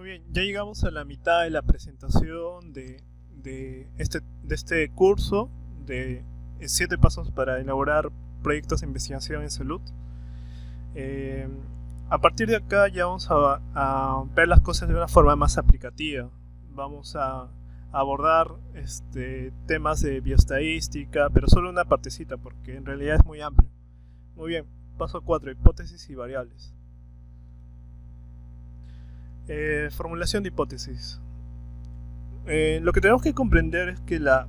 Muy bien, ya llegamos a la mitad de la presentación de este curso de 7 pasos para elaborar proyectos de investigación en salud. Eh, a partir de acá ya vamos a ver las cosas de una forma más aplicativa. Vamos a abordar temas de bioestadística, pero solo una partecita porque en realidad es muy amplio. Muy bien, paso 4, hipótesis y variables. Formulación de hipótesis. Lo que tenemos que comprender es que la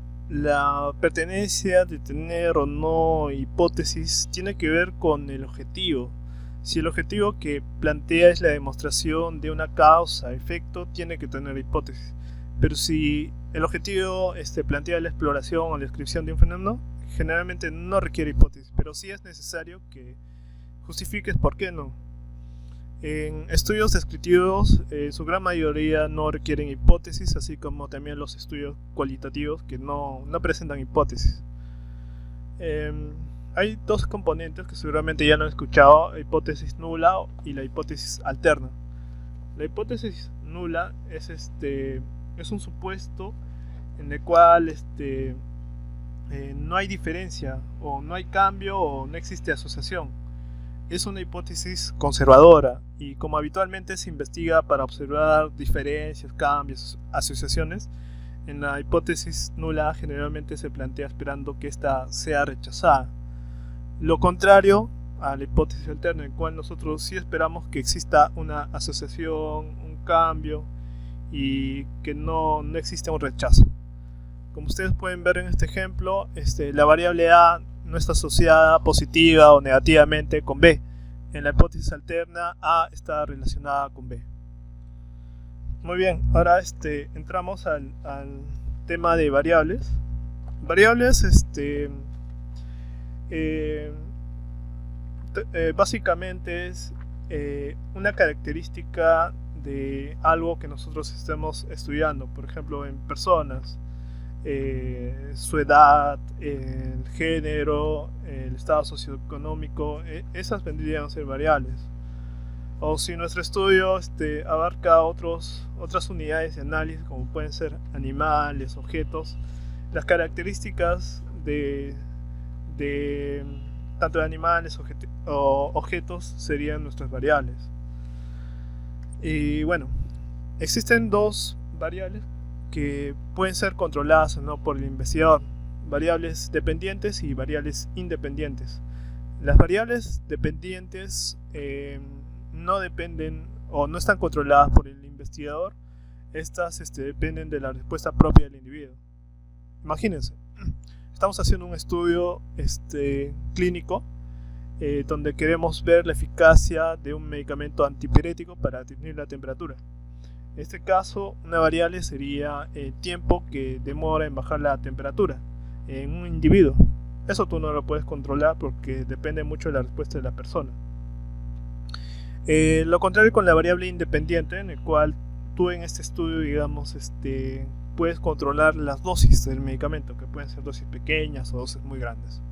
pertenencia de tener o no hipótesis tiene que ver con el objetivo. Si el objetivo que plantea es la demostración de una causa-efecto, tiene que tener hipótesis. Pero si el objetivo plantea la exploración o la descripción de un fenómeno, generalmente no requiere hipótesis, pero sí es necesario que justifiques por qué no. En estudios descriptivos, su gran mayoría no requieren hipótesis, así como también los estudios cualitativos que no presentan hipótesis. Hay dos componentes que seguramente ya no han escuchado: la hipótesis nula y la hipótesis alterna. La hipótesis nula es un supuesto en el cual no hay diferencia, o no hay cambio, o no existe asociación. Es una hipótesis conservadora y, como habitualmente se investiga para observar diferencias, cambios, asociaciones, en la hipótesis nula generalmente se plantea esperando que ésta sea rechazada. Lo contrario a la hipótesis alterna, en la cual nosotros sí esperamos que exista una asociación, un cambio y que no exista un rechazo. Como ustedes pueden ver en este ejemplo, la variable A no está asociada positiva o negativamente con B. En la hipótesis alterna, A está relacionada con B. Muy bien, ahora entramos al tema de variables. Variables, básicamente es una característica de algo que nosotros estemos estudiando. Por ejemplo, en personas, su edad, el género, el estado socioeconómico, esas vendrían a ser variables. O si nuestro estudio abarca otras unidades de análisis, como pueden ser animales, objetos, las características tanto de animales o objetos serían nuestras variables. Y bueno, existen dos variables que pueden ser controladas o no por el investigador: variables dependientes y variables independientes. Las variables dependientes no dependen o no están controladas por el investigador. Estas dependen de la respuesta propia del individuo. Imagínense, estamos haciendo un estudio clínico donde queremos ver la eficacia de un medicamento antipirético para disminuir la temperatura. En este caso, una variable sería el tiempo que demora en bajar la temperatura en un individuo. Eso tú no lo puedes controlar porque depende mucho de la respuesta de la persona. Lo contrario con la variable independiente, en el cual tú en este estudio, digamos, puedes controlar las dosis del medicamento, que pueden ser dosis pequeñas o dosis muy grandes.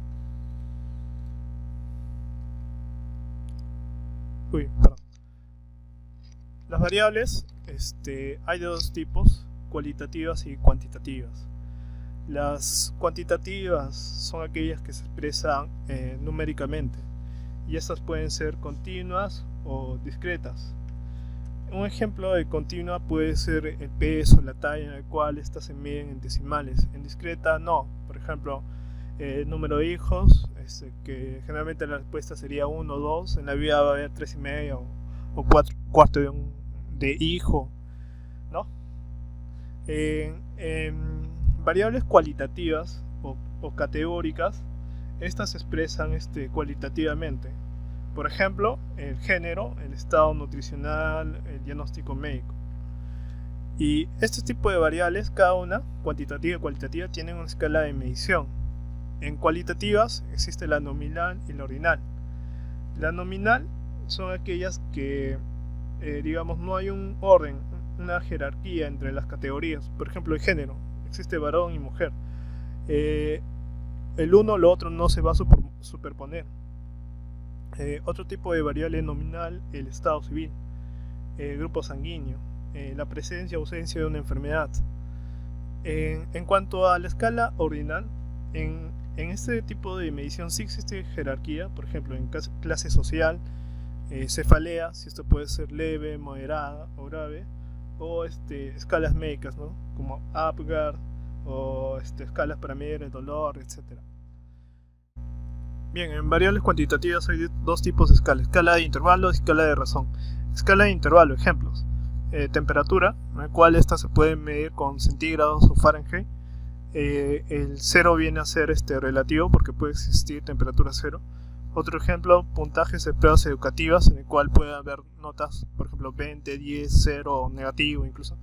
Perdón. Las variables, hay de dos tipos: cualitativas y cuantitativas. Las cuantitativas son aquellas que se expresan numéricamente, y estas pueden ser continuas o discretas. Un ejemplo de continua puede ser el peso, la talla, en el cual estas se miden en decimales. En discreta no. Por ejemplo, el número de hijos, que generalmente la respuesta sería 1 o 2. En la vida va a haber 3,5 o 4 cuartos de hijo, ¿no? En variables cualitativas o categóricas, estas se expresan cualitativamente. Por ejemplo, el género, el estado nutricional, el diagnóstico médico. Y este tipo de variables, cada una, cuantitativa y cualitativa, tienen una escala de medición. En cualitativas existe la nominal y la ordinal. La nominal son aquellas que digamos, no hay un orden, una jerarquía entre las categorías. Por ejemplo, el género, existe varón y mujer. El uno o lo otro no se va a superponer. Otro tipo de variable nominal, el estado civil, el grupo sanguíneo, la presencia o ausencia de una enfermedad. En cuanto a la escala ordinal, en este tipo de medición sí existe jerarquía. Por ejemplo, en clase social, cefalea, si esto puede ser leve, moderada o grave, o escalas médicas, ¿no? Como Apgar, o escalas para medir el dolor, etc. Bien, en variables cuantitativas hay dos tipos de escalas: escala de intervalo y escala de razón. Escala de intervalo, ejemplos: temperatura, en la cual esta se puede medir con centígrados o Fahrenheit. El 0 viene a ser relativo, porque puede existir temperatura 0. Otro ejemplo: puntajes de pruebas educativas, en el cual puede haber notas, por ejemplo 20, 10, 0 o negativo incluso.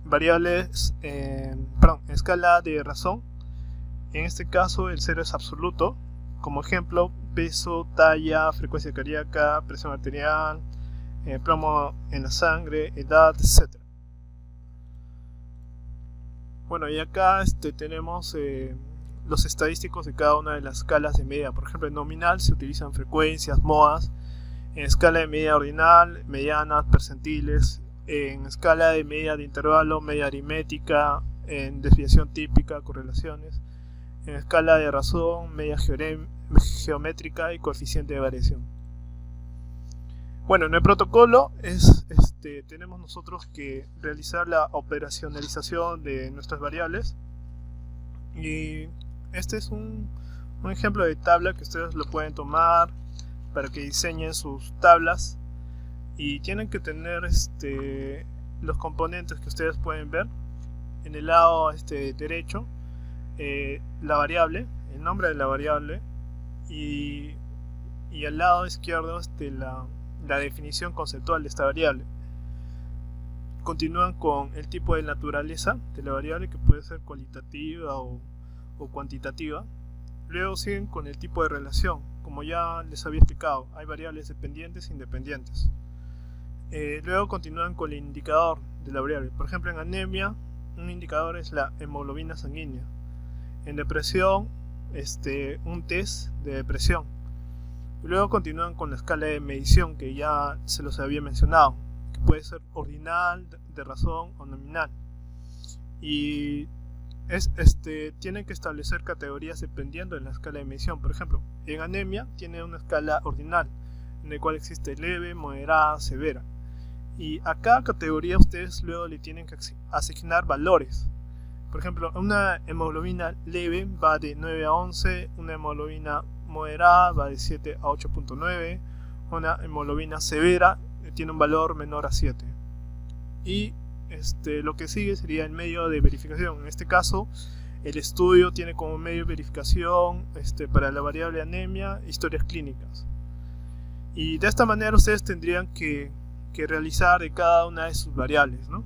Variables, escala de razón. En este caso el 0 es absoluto. Como ejemplo: peso, talla, frecuencia cardíaca, presión arterial, plomo en la sangre, edad, etc. Bueno, y acá tenemos los estadísticos de cada una de las escalas de medida. Por ejemplo, en nominal se utilizan frecuencias, modas. En escala de medida ordinal, medianas, percentiles. En escala de medida de intervalo, media aritmética. En desviación típica, correlaciones. En escala de razón, media geométrica y coeficiente de variación. Bueno, en el protocolo tenemos nosotros que realizar la operacionalización de nuestras variables. Y este es un ejemplo de tabla que ustedes lo pueden tomar para que diseñen sus tablas. Y tienen que tener los componentes que ustedes pueden ver. En el lado derecho, la variable, el nombre de la variable, y al lado izquierdo la definición conceptual de esta variable. Continúan con el tipo de naturaleza de la variable, que puede ser cualitativa o cuantitativa. Luego siguen con el tipo de relación. Como ya les había explicado, hay variables dependientes e independientes. Luego continúan con el indicador de la variable. Por ejemplo, en anemia, un indicador es la hemoglobina sanguínea. En depresión, un test de depresión. Luego continúan con la escala de medición, que ya se los había mencionado, que puede ser ordinal, de razón o nominal. Y tienen que establecer categorías dependiendo de la escala de medición. Por ejemplo, en anemia tiene una escala ordinal, en la cual existe leve, moderada, severa. Y a cada categoría ustedes luego le tienen que asignar valores. Por ejemplo, una hemoglobina leve va de 9 a 11, una hemoglobina moderada va de 7 a 8.9, una hemoglobina severa tiene un valor menor a 7. Y lo que sigue sería el medio de verificación. En este caso, el estudio tiene como medio de verificación para la variable anemia, historias clínicas. Y de esta manera ustedes tendrían que realizar de cada una de sus variables, ¿no?